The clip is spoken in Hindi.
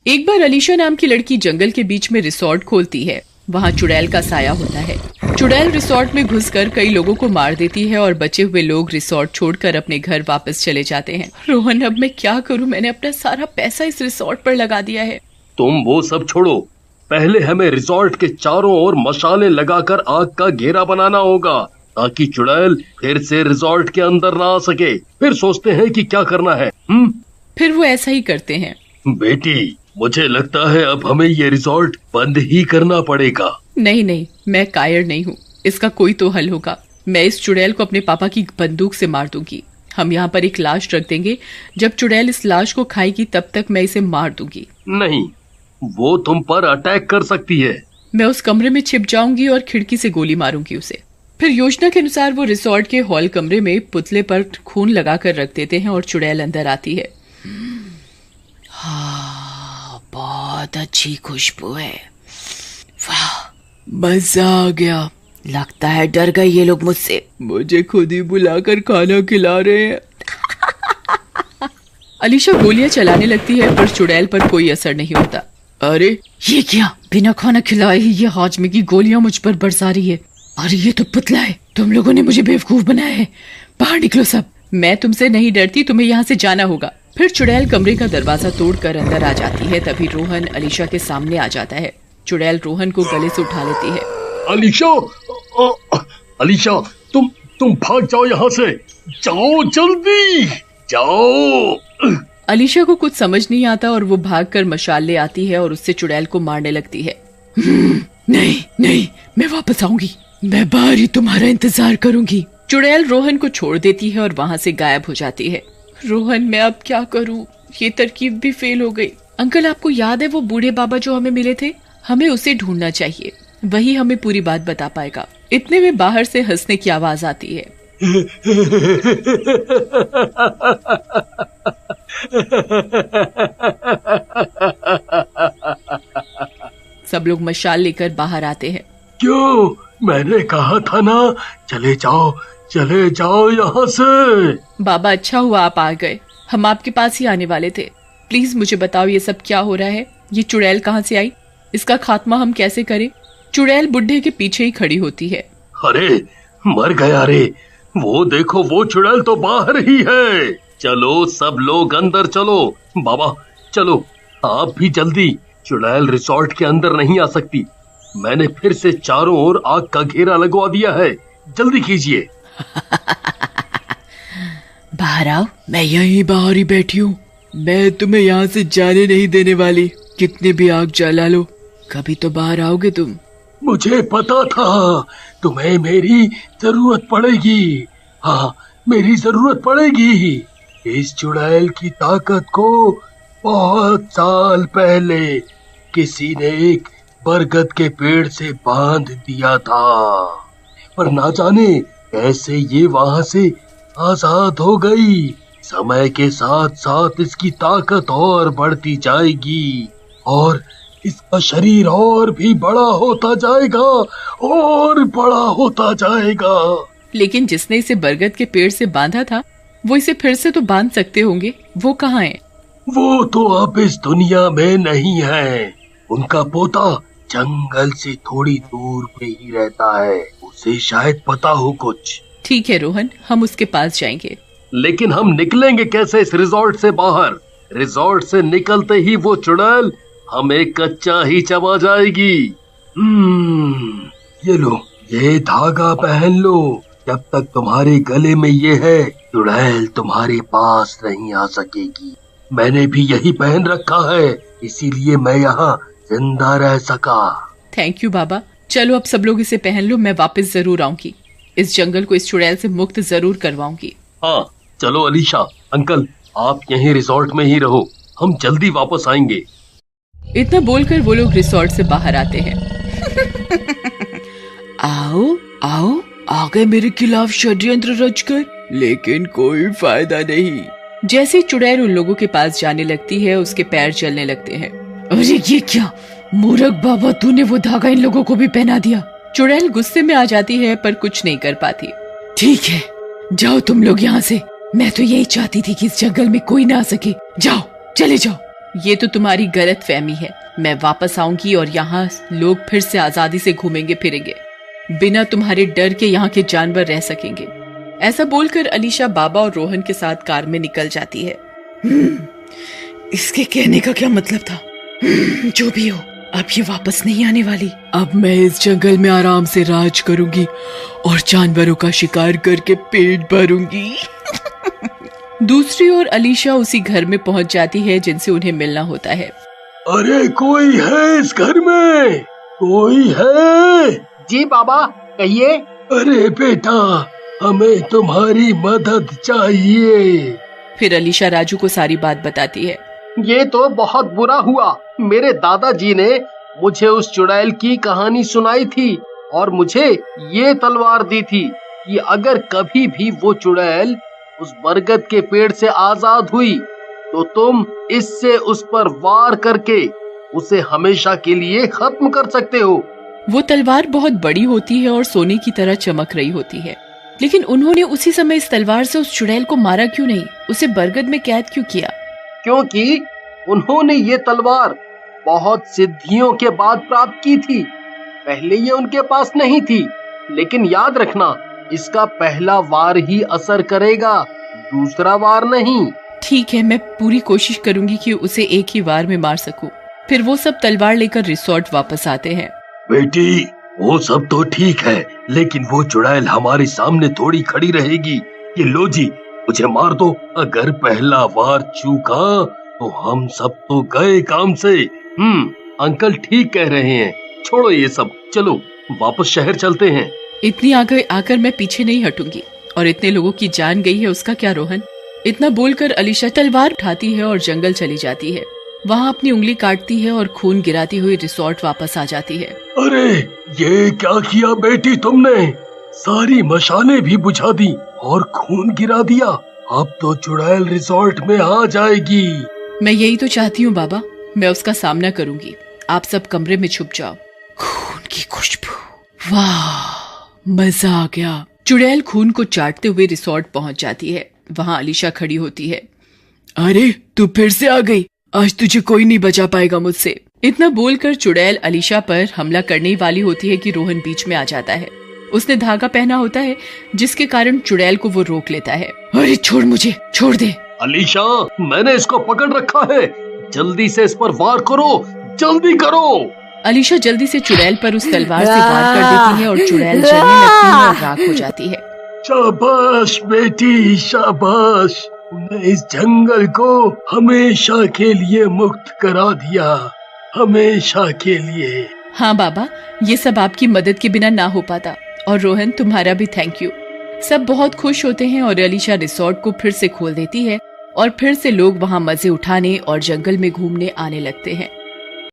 एक बार अलीशा नाम की लड़की जंगल के बीच में रिसोर्ट खोलती है। वहाँ चुड़ैल का साया होता है। चुड़ैल रिसोर्ट में घुसकर कई लोगों को मार देती है और बचे हुए लोग रिसोर्ट छोड़कर अपने घर वापस चले जाते हैं। रोहन, अब मैं क्या करूँ? मैंने अपना सारा पैसा इस रिसोर्ट पर लगा दिया है। तुम वो सब छोड़ो, पहले हमें रिसोर्ट के चारों ओर मशाले लगाकर आग का घेरा बनाना होगा ताकि चुड़ैल फिर से रिसोर्ट के अंदर ना आ सके। फिर सोचते हैं कि क्या करना है। फिर वो ऐसा ही करते हैं। बेटी, मुझे लगता है अब हमें ये रिसोर्ट बंद ही करना पड़ेगा। नहीं नहीं, मैं कायर नहीं हूँ। इसका कोई तो हल होगा। मैं इस चुड़ैल को अपने पापा की बंदूक से मार दूंगी। हम यहाँ पर एक लाश रख देंगे। जब चुड़ैल इस लाश को खाएगी तब तक मैं इसे मार दूंगी। नहीं, वो तुम पर अटैक कर सकती है। मैं उस कमरे में छिप जाऊंगी और खिड़की से गोली मारूंगी उसे। फिर योजना के अनुसार वो रिसोर्ट के हॉल कमरे में पुतले पर खून लगाकर रख देते हैं और चुड़ैल अंदर आती है। हाँ, बहुत अच्छी खुशबू है। वाह, मजा आ गया। लगता है डर गए ये लोग मुझसे। मुझे खुद ही बुलाकर खाना खिला रहे हैं। अलीशा गोलियां चलाने लगती है पर चुड़ैल पर कोई असर नहीं होता। अरे ये क्या, बिना खाना खिलाए ही ये हाजमे की गोलियां मुझ पर बरसा रही है। अरे ये तो पुतला है। तुम लोगों ने मुझे बेवकूफ बनाया है। बाहर निकलो सब। मैं तुमसे नहीं डरती, तुम्हें यहाँ से जाना होगा। फिर चुड़ैल कमरे का दरवाजा तोड़कर अंदर आ जाती है। तभी रोहन अलीशा के सामने आ जाता है। चुड़ैल रोहन को गले से उठा लेती है। अलीशा, अलीशा, तुम भाग जाओ यहाँ से। जाओ, जल्दी जाओ। अलीशा को कुछ समझ नहीं आता और वो भागकर मशाल ले आती है और उससे चुड़ैल को मारने लगती है। नहीं नहीं, मैं वापस आऊंगी। मैं बाहर ही तुम्हारा इंतजार करूंगी। चुड़ैल रोहन को छोड़ देती है और वहाँ से गायब हो जाती है। रोहन, मैं अब क्या करूं? ये तरकीब भी फेल हो गई। अंकल, आपको याद है वो बूढ़े बाबा जो हमें मिले थे? हमें उसे ढूंढना चाहिए। वही हमें पूरी बात बता पाएगा। इतने में बाहर से हंसने की आवाज आती है। सब लोग मशाल लेकर बाहर आते हैं। क्यों? मैंने कहा था ना, चले जाओ यहाँ से। बाबा, अच्छा हुआ आप आ गए। हम आपके पास ही आने वाले थे। प्लीज मुझे बताओ ये सब क्या हो रहा है? ये चुड़ैल कहाँ से आई? इसका खात्मा हम कैसे करें? चुड़ैल बुढ़े के पीछे ही खड़ी होती है। अरे मर गया रे। वो देखो, वो चुड़ैल तो बाहर ही है। चलो सब लोग अंदर चलो। बाबा चलो, आप भी जल्दी। चुड़ैल रिसोर्ट के अंदर नहीं आ सकती। मैंने फिर से चारों ओर आग का घेरा लगवा दिया है। जल्दी कीजिए। बाहर आओ। मैं यहीं बाहर ही बैठी हूँ। मैं तुम्हें यहाँ से जाने नहीं देने वाली। कितने भी आग जला लो, कभी तो बाहर आओगे तुम। मुझे पता था तुम्हें मेरी जरूरत पड़ेगी। हाँ, मेरी जरूरत पड़ेगी। इस चुड़ैल की ताकत को बहुत साल पहले किसी ने एक बरगद के पेड़ से बांध दिया था, पर ना जाने कैसे ये वहां से आजाद हो गई। समय के साथ साथ इसकी ताकत और बढ़ती जाएगी और इसका शरीर और भी बड़ा होता जाएगा और बड़ा होता जाएगा। लेकिन जिसने इसे बरगद के पेड़ से बांधा था वो इसे फिर से तो बांध सकते होंगे। वो कहाँ है? वो तो अब इस दुनिया में नहीं है। उनका पोता जंगल से थोड़ी दूर पे ही रहता है। उसे शायद पता हो कुछ। ठीक है रोहन, हम उसके पास जाएंगे। लेकिन हम निकलेंगे कैसे इस रिसोर्ट से बाहर? रिसोर्ट से निकलते ही वो चुड़ैल हमें कच्चा ही चबा जाएगी। ये लो, ये धागा पहन लो। जब तक तुम्हारे गले में ये है, चुड़ैल तुम्हारे पास नहीं आ सकेगी। मैंने भी यही पहन रखा है, इसीलिए मैं यहाँ जिंदा रह सका। थैंक यू बाबा। चलो अब सब लोग इसे पहन लो। मैं वापस जरूर आऊंगी। इस जंगल को इस चुड़ैल से मुक्त जरूर करवाऊंगी। हाँ चलो अलीशा, अंकल आप यहीं रिसोर्ट में ही रहो, हम जल्दी वापस आएंगे। इतना बोलकर वो लोग रिसोर्ट से बाहर आते हैं। आओ आओ, आ गए मेरे खिलाफ षड्यंत्र रचकर, लेकिन कोई फायदा नहीं। जैसे ही चुड़ैल उन लोगों के पास जाने लगती है उसके पैर चलने लगते हैं। अरे ये क्या मूर्ख बाबा, तूने वो धागा इन लोगों को भी पहना दिया। चुड़ैल गुस्से में आ जाती है पर कुछ नहीं कर पाती। ठीक है, जाओ तुम लोग यहाँ से। मैं तो यही चाहती थी कि इस जंगल में कोई ना आ सके। जाओ, चले जाओ। ये तो तुम्हारी गलत फहमी है। मैं वापस आऊंगी और यहाँ लोग फिर से आजादी से घूमेंगे फिरेंगे, बिना तुम्हारे डर के यहाँ के जानवर रह सकेंगे। ऐसा बोलकर अलीशा बाबा और रोहन के साथ कार में निकल जाती है। इसके कहने का क्या मतलब था? जो भी हो, अब ये वापस नहीं आने वाली। अब मैं इस जंगल में आराम से राज करूंगी और जानवरों का शिकार करके पेट भरूंगी। दूसरी ओर अलीशा उसी घर में पहुंच जाती है जिनसे उन्हें मिलना होता है। अरे कोई है इस घर में? कोई है? जी बाबा, कहिए। अरे बेटा, हमें तुम्हारी मदद चाहिए। फिर अलीशा राजू को सारी बात बताती है। ये तो बहुत बुरा हुआ। मेरे दादाजी ने मुझे उस चुड़ैल की कहानी सुनाई थी और मुझे ये तलवार दी थी कि अगर कभी भी वो चुड़ैल उस बरगद के पेड़ से आजाद हुई तो तुम इससे उस पर वार करके उसे हमेशा के लिए खत्म कर सकते हो। वो तलवार बहुत बड़ी होती है और सोने की तरह चमक रही होती है, लेकिन उन्होंने उसी समय इस तलवार से उस चुड़ैल को मारा क्यों नहीं? उसे बरगद में कैद क्यों किया? क्योंकि उन्होंने ये तलवार बहुत सिद्धियों के बाद प्राप्त की थी। पहले ये उनके पास नहीं थी, लेकिन याद रखना, इसका पहला वार ही असर करेगा, दूसरा वार नहीं। ठीक है, मैं पूरी कोशिश करूंगी कि उसे एक ही वार में मार सकूं। फिर वो सब तलवार लेकर रिसोर्ट वापस आते हैं। बेटी, वो सब तो ठीक है, लेकिन वो चुड़ैल हमारे सामने थोड़ी खड़ी रहेगी। ये लो जी, मुझे मार दो। अगर पहला वार चूका तो हम सब तो गए काम से। अंकल ठीक कह रहे हैं। छोड़ो ये सब, चलो वापस शहर चलते हैं। इतनी आगे आकर मैं पीछे नहीं हटूंगी, और इतने लोगों की जान गई है उसका क्या रोहन? इतना बोलकर अलीशा तलवार उठाती है और जंगल चली जाती है। वहाँ अपनी उंगली काटती है और खून गिराती हुई रिसोर्ट वापस आ जाती है। अरे ये क्या किया बेटी तुमने? सारी मशालें भी बुझा दी और खून गिरा दिया। अब तो चुड़ैल रिसोर्ट में आ जाएगी। मैं यही तो चाहती हूँ बाबा, मैं उसका सामना करूंगी। आप सब कमरे में छुप जाओ। खून की खुशबू, वाह, मजा आ गया। चुड़ैल खून को चाटते हुए रिसोर्ट पहुंच जाती है। वहाँ अलीशा खड़ी होती है। अरे तू फिर से आ गई, आज तुझे कोई नहीं बचा पाएगा मुझसे। इतना बोलकर चुड़ैल अलीशा पर हमला करने वाली होती है कि रोहन बीच में आ जाता है। उसने धागा पहना होता है जिसके कारण चुड़ैल को वो रोक लेता है। अरे छोड़ मुझे, छोड़ दे। अलीशा, मैंने इसको पकड़ रखा है, जल्दी से इस पर वार करो, जल्दी करो। अलीशा जल्दी से चुड़ैल पर उस तलवार से वार कर देती है और चुड़ैल जलने लगती है और राख हो जाती है। शाबाश बेटी, शाबाश। तूने इस जंगल को हमेशा के लिए मुक्त करा दिया, हमेशा के लिए। हाँ बाबा, ये सब आपकी मदद के बिना ना हो पाता। और रोहन, तुम्हारा भी थैंक यू। सब बहुत खुश होते हैं और अलीशा रिसोर्ट को फिर से खोल देती है और फिर से लोग वहाँ मजे उठाने और जंगल में घूमने आने लगते हैं।